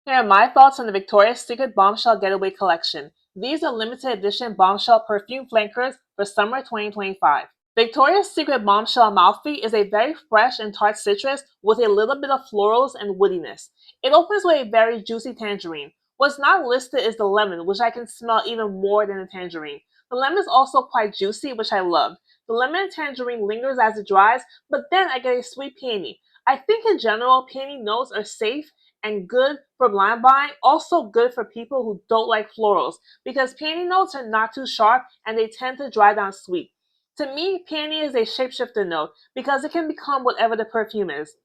Here are my thoughts on the Victoria's Secret Bombshell Getaway collection. These are limited edition Bombshell perfume flankers for summer 2025. Victoria's Secret Bombshell Amalfi is a very fresh and tart citrus with a little bit of florals and woodiness. It opens with a very juicy tangerine. What's not listed is the lemon, which I can smell even more than the tangerine. The lemon is also quite juicy, which I love. The lemon and tangerine lingers as it dries, but then I get a sweet peony. I think in general, peony notes are safe and good for blind buying, also good for people who don't like florals because peony notes are not too sharp and they tend to dry down sweet. To me, peony is a shapeshifter note because it can become whatever the perfume is.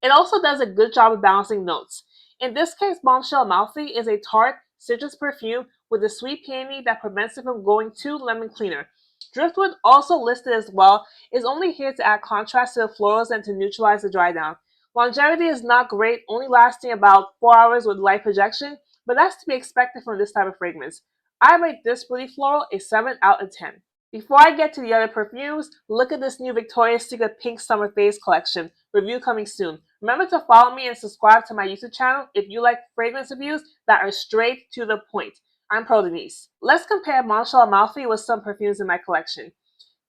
It also does a good job of balancing notes. In this case, Bombshell Amalfi is a tart citrus perfume with a sweet peony that prevents it from going too lemon cleaner. Driftwood, also listed as well, is only here to add contrast to the florals and to neutralize the dry down. Longevity is not great, only lasting about 4 hours with light projection, but that's to be expected from this type of fragrance. I rate this fruity floral a 7 out of 10. Before I get to the other perfumes, look at this new Victoria's Secret Pink Summer Phase collection. Review coming soon. Remember to follow me and subscribe to my YouTube channel if you like fragrance reviews that are straight to the point. I'm Pro Denise. Let's compare Bombshell Amalfi with some perfumes in my collection.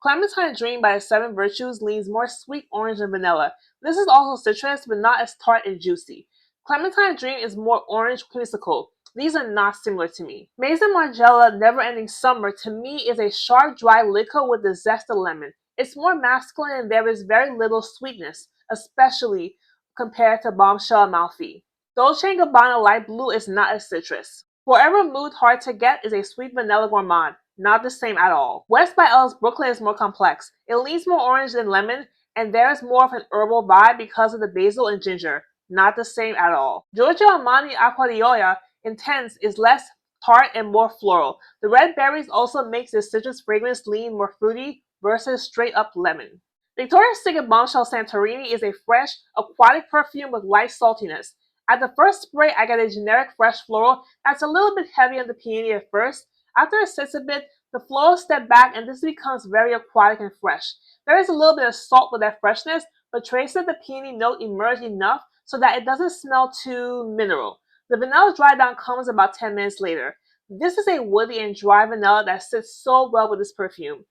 Clementine Dream by the Seven Virtues leans more sweet orange than vanilla. This is also citrus, but not as tart and juicy. Clementine Dream is more orange creamsicle. These are not similar to me. Maison Margiela Never Ending Summer to me is a sharp, dry liquor with the zest of lemon. It's more masculine and there is very little sweetness, especially compared to Bombshell Amalfi. Dolce & Gabbana Light Blue is not as citrus. Forever Mood Hard to Get is a sweet vanilla gourmand. Not the same at all. West by Ellis Brooklyn is more complex. It leans more orange than lemon, and there is more of an herbal vibe because of the basil and ginger. Not the same at all. Giorgio Armani Acqua di Gioia Intense is less tart and more floral. The red berries also makes this citrus fragrance lean more fruity versus straight up lemon. Victoria's Secret Bombshell Santorini is a fresh, aquatic perfume with light saltiness. At the first spray, I get a generic fresh floral that's a little bit heavy on the peony at first. After it sits a bit, the florals step back and this becomes very aquatic and fresh. There is a little bit of salt with that freshness, but traces of the peony note emerge enough so that it doesn't smell too mineral. The vanilla dry down comes about 10 minutes later. This is a woody and dry vanilla that sits so well with this perfume.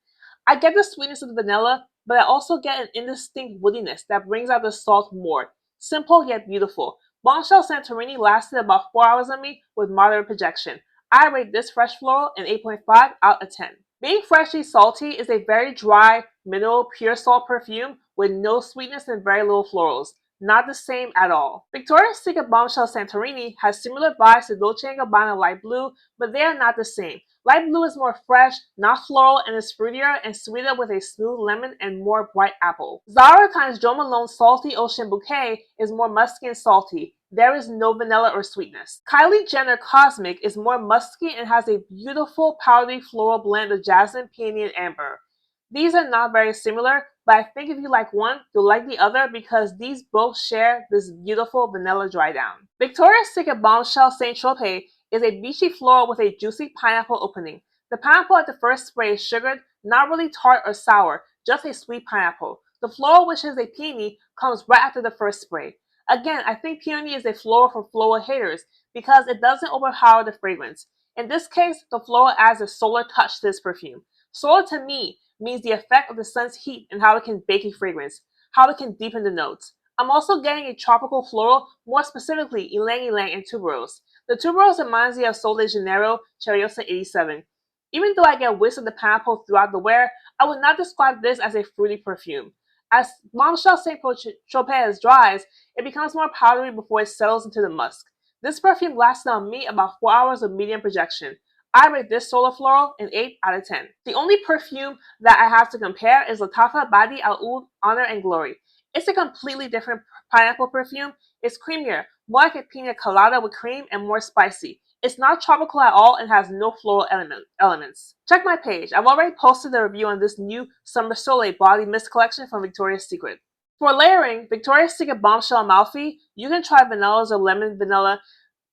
I get the sweetness of the vanilla, but I also get an indistinct woodiness that brings out the salt more. Simple yet beautiful. Bombshell Santorini lasted about 4 hours on me with moderate projection. I rate this fresh floral an 8.5 out of 10. Being Freshly Salty is a very dry, mineral, pure salt perfume with no sweetness and very little florals. Not the same at all. Victoria's Secret Bombshell Santorini has similar vibes to Dolce & Gabbana Light Blue, but they are not the same. Light blue is more fresh, not floral, and is fruitier and sweeter with a smooth lemon and more bright apple. Zara times Jo Malone's Salty Ocean Bouquet is more musky and salty. There is no vanilla or sweetness. Kylie Jenner Cosmic is more musky and has a beautiful powdery floral blend of jasmine, peony, and amber. These are not very similar, but I think if you like one, you'll like the other because these both share this beautiful vanilla dry down. Victoria's Secret Bombshell St. Tropez is a beachy floral with a juicy pineapple opening. The pineapple at the first spray is sugared, not really tart or sour, just a sweet pineapple. The floral, which is a peony, comes right after the first spray. Again, I think peony is a floral for floral haters because it doesn't overpower the fragrance. In this case, the floral adds a solar touch to this perfume. Solar to me means the effect of the sun's heat and how it can bake a fragrance, how it can deepen the notes. I'm also getting a tropical floral, more specifically ylang ylang and tuberose. The tuberose reminds me of Sol de Janeiro Cheriosa 87. Even though I get whiffs of the pineapple throughout the wear, I would not describe this as a fruity perfume. As Bombshell St. Tropez dries, it becomes more powdery before it settles into the musk. This perfume lasted on me about 4 hours of medium projection. I rate this solar floral an 8 out of 10. The only perfume that I have to compare is Latafa Badi Al Oud Honor and Glory. It's a completely different pineapple perfume. It's creamier, more like a pina colada with cream and more spicy. It's not tropical at all and has no floral elements. Check my page. I've already posted a review on this new Summer Soleil Body Mist collection from Victoria's Secret. For layering, Victoria's Secret Bombshell Amalfi, you can try vanillas or lemon vanilla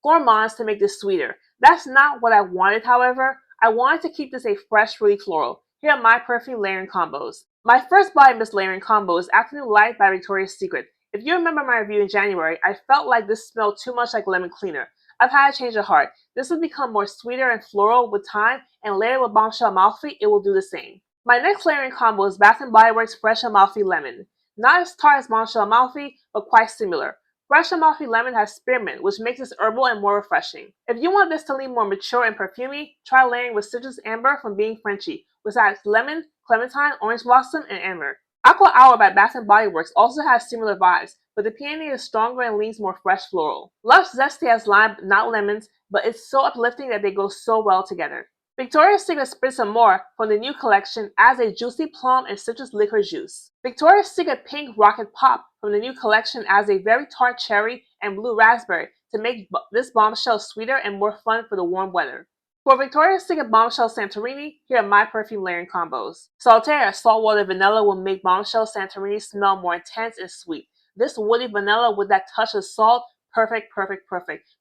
gourmands to make this sweeter. That's not what I wanted, however. I wanted to keep this a fresh, fruity floral. Here are my perfume layering combos. My first body mist layering combo is Afternoon Light by Victoria's Secret. If you remember my review in January, I felt like this smelled too much like lemon cleaner. I've had a change of heart. This will become more sweeter and floral with time, and layered with Bombshell Amalfi, it will do the same. My next layering combo is Bath & Body Works Fresh Amalfi Lemon. Not as tart as Bombshell Amalfi, but quite similar. Fresh Amalfi Lemon has spearmint, which makes it herbal and more refreshing. If you want this to lean more mature and perfumey, try layering with citrus amber from Being Frenchy, which adds lemon, clementine, orange blossom, and amber. Aqua Hour by Bath & Body Works also has similar vibes, but the peony is stronger and leans more fresh floral. Lush Zesty has lime, not lemons, but it's so uplifting that they go so well together. Victoria's Secret Spritz and More from the new collection adds a juicy plum and citrus liquor juice. Victoria's Secret Pink Rocket Pop from the new collection adds a very tart cherry and blue raspberry to make this bombshell sweeter and more fun for the warm weather. For Victoria's Secret Bombshell Santorini, here are my perfume layering combos. Saltaire saltwater vanilla will make Bombshell Santorini smell more intense and sweet. This woody vanilla with that touch of salt, perfect,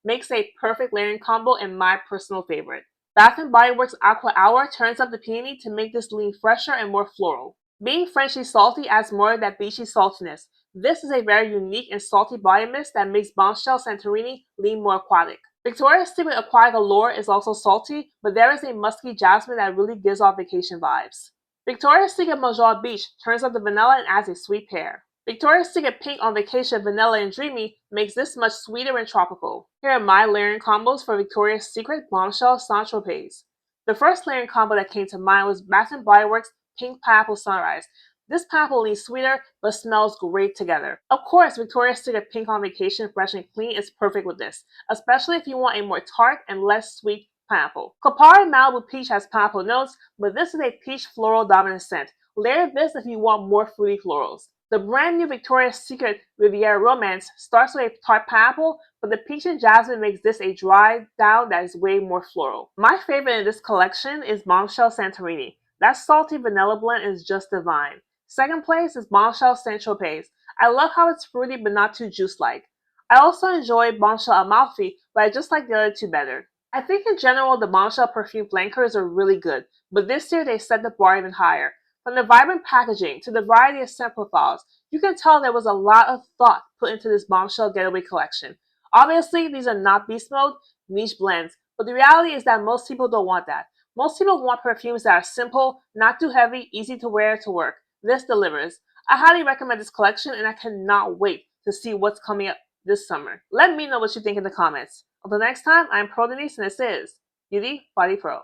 makes a perfect layering combo and my personal favorite. Bath & Body Works Aqua Hour turns up the peony to make this lean fresher and more floral. Being Frenchy Salty adds more of that beachy saltiness. This is a very unique and salty body mist that makes Bombshell Santorini lean more aquatic. Victoria's Secret Aquatic Allure is also salty, but there is a musky jasmine that really gives off vacation vibes. Victoria's Secret Mojave Beach turns up the vanilla and adds a sweet pear. Victoria's Secret Pink on Vacation Vanilla and Dreamy makes this much sweeter and tropical. Here are my layering combos for Victoria's Secret Bombshell St. Tropez. The first layering combo that came to mind was Bath & Body Works Pink Pineapple Sunrise. This pineapple leans sweeter, but smells great together. Of course, Victoria's Secret Pink on Vacation Fresh and Clean is perfect with this, especially if you want a more tart and less sweet pineapple. Kopari Malibu Peach has pineapple notes, but this is a peach floral dominant scent. Layer this if you want more fruity florals. The brand new Victoria's Secret Riviera Romance starts with a tart pineapple, but the peach and jasmine makes this a dry down that is way more floral. My favorite in this collection is Bombshell Santorini. That salty vanilla blend is just divine. Second place is Bombshell St. Tropez. I love how it's fruity but not too juice-like. I also enjoy Bombshell Amalfi, but I just like the other two better. I think in general the Bombshell perfume flankers are really good, but this year they set the bar even higher. From the vibrant packaging to the variety of scent profiles, you can tell there was a lot of thought put into this Bombshell Getaway collection. Obviously, these are not beast mode, niche blends, but the reality is that most people don't want that. Most people want perfumes that are simple, not too heavy, easy to wear to work. This delivers. I highly recommend this collection and I cannot wait to see what's coming up this summer. Let me know what you think in the comments. Until next time, I'm Pro Denise and this is Beauty Body Pro.